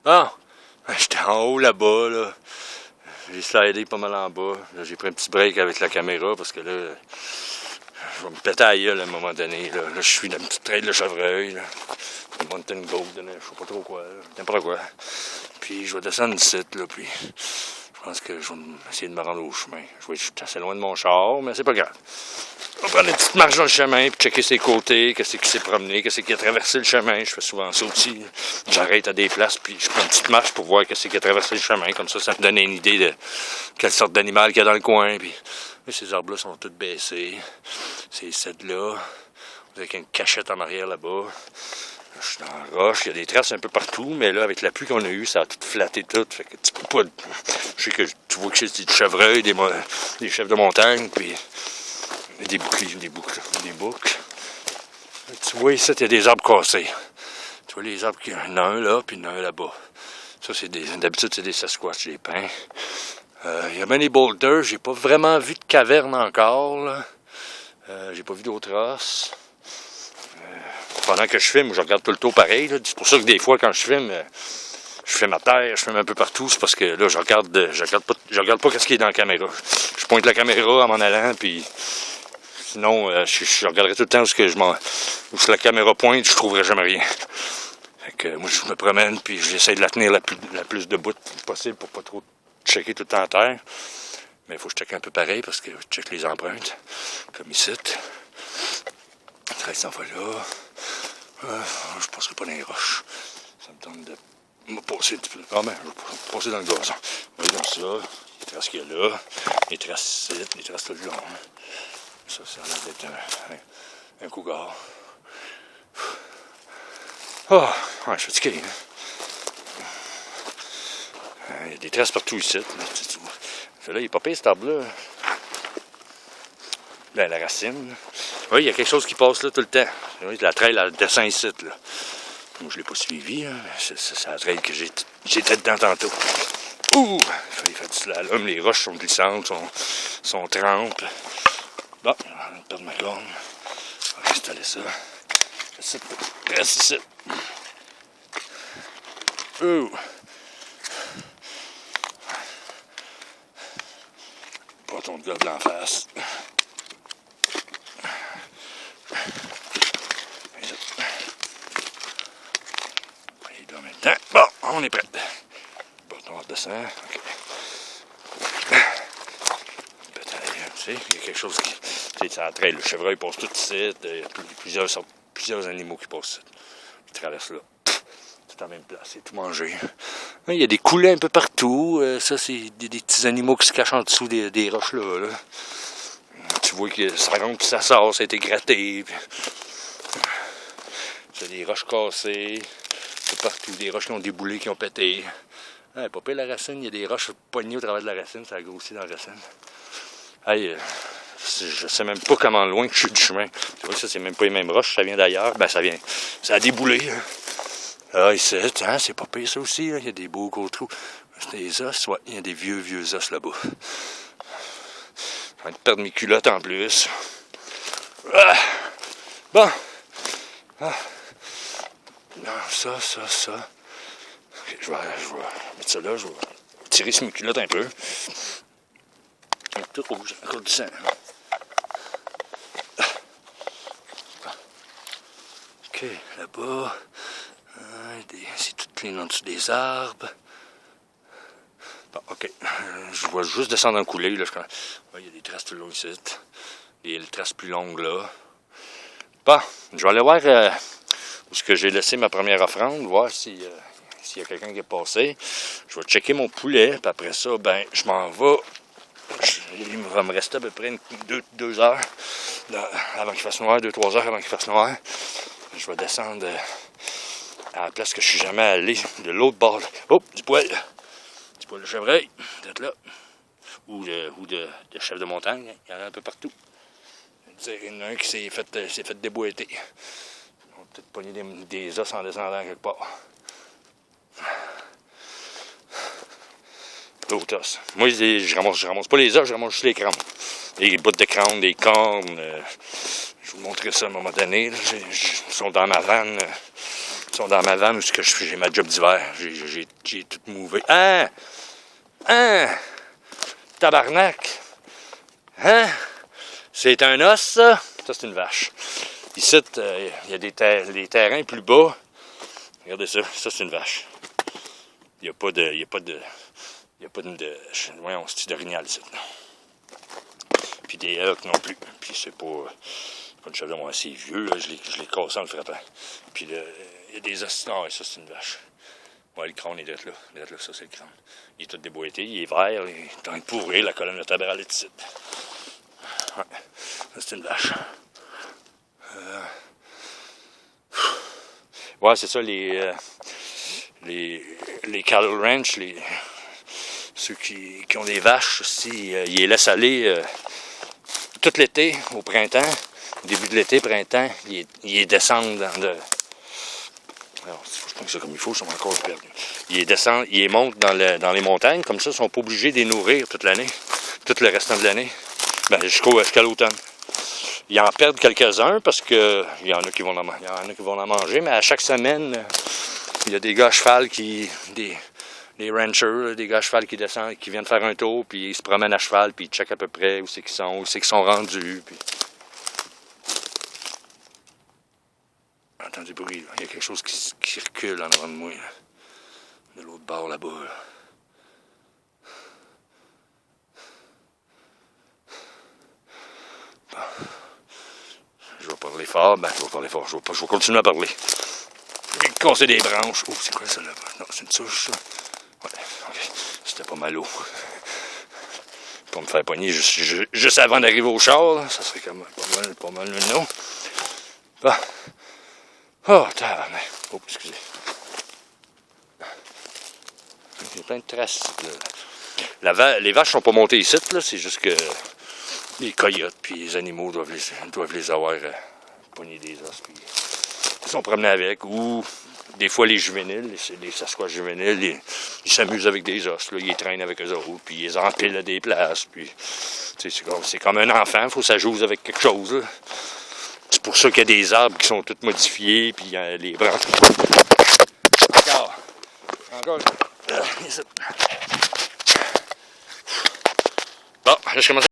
Ah! J'étais en haut là-bas, là. J'ai slidé pas mal en bas. Là, j'ai pris un petit break avec la caméra parce que là, je vais me péter à la gueule à un moment donné. Là, je suis dans une petite trail de chevreuil, là. Mountain Golden, je sais pas trop quoi, n'importe quoi. Puis je vais descendre du site, là, puis je pense que je vais essayer de me rendre au chemin. Je vais être assez loin de mon char, mais c'est pas grave. On va prendre une petite marche dans le chemin, puis checker ses côtés, qu'est-ce qui s'est promené, qu'est-ce qui a traversé le chemin. Je fais souvent ça aussi. J'arrête à des places, puis je prends une petite marche pour voir qu'est-ce qui a traversé le chemin. Comme ça me donne une idée de quelle sorte d'animal qu'il y a dans le coin. Puis ces arbres-là sont tous baissés. Ces cèdres-là, avec une cachette en arrière là-bas. Je suis dans la roche, il y a des traces un peu partout, mais là, avec la pluie qu'on a eue, ça a tout flatté tout. Fait que tu peux pas. Je sais que tu vois que c'est des chevreuils, des chefs de montagne, puis des boucles. Tu vois ici, il y a des arbres cassés. Tu vois les arbres, il y en a un là, puis il y en a un là-bas. Ça, d'habitude, c'est des Sasquatch, des pins. Il y a bien des boulders, j'ai pas vraiment vu de caverne encore, là. J'ai pas vu d'autres os. Pendant que je filme, je regarde tout le tour pareil. Là. C'est pour ça que des fois, quand je filme à terre, je filme un peu partout. C'est parce que là, je regarde pas qu'est-ce qui est dans la caméra. Je pointe la caméra en m'en allant, puis sinon, je regarderai tout le temps où la caméra pointe, je trouverai jamais rien. Fait que moi, je me promène, puis j'essaie de la tenir la plus de bout possible pour pas trop checker tout le temps à terre. Mais il faut que je check un peu pareil, parce que je check les empreintes, comme ici. 1300 fois là. Je passerai pas dans les roches. Ça me tente de me passer un petit peu. Ah ben, je vais passer dans le gazon. Voyons ça. Les traces qu'il y a là. Les traces ici. Les traces tout le long. Ça a l'air d'être un cougar. Oh, ouais, je suis fatigué. Il y a des traces partout ici. Là, il est pas pire cet arbre-là. Ben, la racine. Oui, il y a quelque chose qui passe là tout le temps. Oui, la trail, elle descend ici, là. Moi, je l'ai pas suivi, hein. C'est la trail que j'étais dedans tantôt. Ouh! Il fallait faire du slalom. Les roches sont glissantes, sont trempes. Bon, je vais perdre ma corne. On va installer ça. Reste ici. Ouh! Bâton de gobe en face. Bon, on est prêt. Bâton redescend. OK. Peut-être, tu sais, il y a quelque chose qui. Tu sais, ça traîne. Le chevreuil passe tout ici. Il y a plusieurs animaux qui passent ici. Qui traversent là. C'est en même place. C'est tout mangé. Il y a des coulées un peu partout. Ça, c'est des petits animaux qui se cachent en dessous des roches là. Tu vois que ça rentre puis ça sort. Ça a été gratté. Puis... C'est des roches cassées. C'est partout, des roches qui ont déboulé, qui ont pété. Pas pire la racine, il y a des roches poignées au travers de la racine, ça a grossi dans la racine. Hey, je sais même pas comment loin que je suis du chemin. Tu vois, ça, c'est même pas les mêmes roches, ça vient d'ailleurs. Ben, ça a déboulé. Ah, ici, hein, c'est pas pire ça aussi, il y a des beaux gros trous. C'est des os, ouais, il y a des vieux os là-bas. Je vais perdre mes culottes en plus. Ah, bon. Ah. Non, ça. Okay, je vais mettre ça là, je vais tirer sur mes culottes un peu. Un peu rouge, encore du sang. OK, là-bas. C'est tout plein en dessous des arbres. Bon, OK. Je vais juste descendre en coulée. Là, il y a des traces tout le long ici. Des traces plus longues là. Bon, je vais aller voir où est-ce que j'ai laissé ma première offrande, voir s'il y a quelqu'un qui est passé. Je vais checker mon poulet, puis après ça, ben, je m'en vais. Il va me rester à peu près 2 heures avant qu'il fasse noir, 2-3 heures avant qu'il fasse noir. Je vais descendre à la place que je suis jamais allé, de l'autre bord. Oh, du poil de chevreuil, peut-être là. Ou de chef de montagne, il y en a un peu partout. Il y en a un qui s'est fait déboîter. On va peut-être pogner des os en descendant quelque part. D'autres os. Moi, je ramasse pas les os, je ramasse juste les crânes. Les bouts de crâne, des cornes. Je vais vous montrer ça à un moment donné. Ils sont dans ma vanne. Ils sont dans ma vanne où j'ai ma job d'hiver. J'ai tout mouvé. Hein? Hein? Tabarnak! Hein? C'est un os, ça? Ça, c'est une vache. Ici, il y a des terrains plus bas. Regardez ça. Ça, c'est une vache. Il n'y a pas de voyons, c'est d'orignal, ici. Puis des elks non plus. Puis c'est pas une chevelure assez vieux, là. Je l'ai cassé en le frappant. Puis il y a des os. Non, ça, c'est une vache. Ouais, le crâne est d'être là. D'être là, ça, c'est le crâne. Il est tout déboîté, il est vert, il est en train de pourrir, la colonne vertébrale est ici. Ouais, ça, c'est une vache. Ouais, c'est ça, les cattle ranch, ceux qui ont des vaches aussi, ils les laissent aller tout l'été, au printemps, au début de l'été, printemps, ils les descendent dans de... Alors, je pense que ça comme il faut, je suis encore perdu. Ils les montent dans les montagnes, comme ça, ils ne sont pas obligés de les nourrir toute l'année, tout le restant de l'année, jusqu'à l'automne. Ils en perdent quelques-uns parce que il y en a qui vont en manger, mais à chaque semaine, il y a des gars à cheval des ranchers, des gars à cheval qui descendent, qui viennent faire un tour, puis ils se promènent à cheval, puis ils checkent à peu près où c'est qu'ils sont rendus. Puis... J'entends du bruit, là. Il y a quelque chose qui recule en avant de moi, là. De l'autre bord là-bas. Là. Bon. Je vais parler fort, je vais continuer à parler. Je vais casser des branches. Oh, c'est quoi ça là-bas? Non, c'est une souche, ça. Ouais, ok. C'était pas mal haut. Pour me faire pogner juste avant d'arriver au char, là. Ça serait quand même pas mal le nom. Bon. Oh, tabarnak. Oh, excusez. Il y a plein de traces. Les vaches sont pas montées ici, là. C'est juste que les coyotes puis les animaux doivent les avoir pognés des os. Puis ils sont promenés avec. Ou des fois les juvéniles, les Sasquatch juvéniles, ils s'amusent avec des os. Là. Ils les traînent avec eux autres. Puis ils les empilent à des places. Puis c'est comme un enfant. Il faut s'ajouter avec quelque chose. Là. C'est pour ça qu'il y a des arbres qui sont tous modifiés. Puis les branches. Encore. Bon, là, je commence.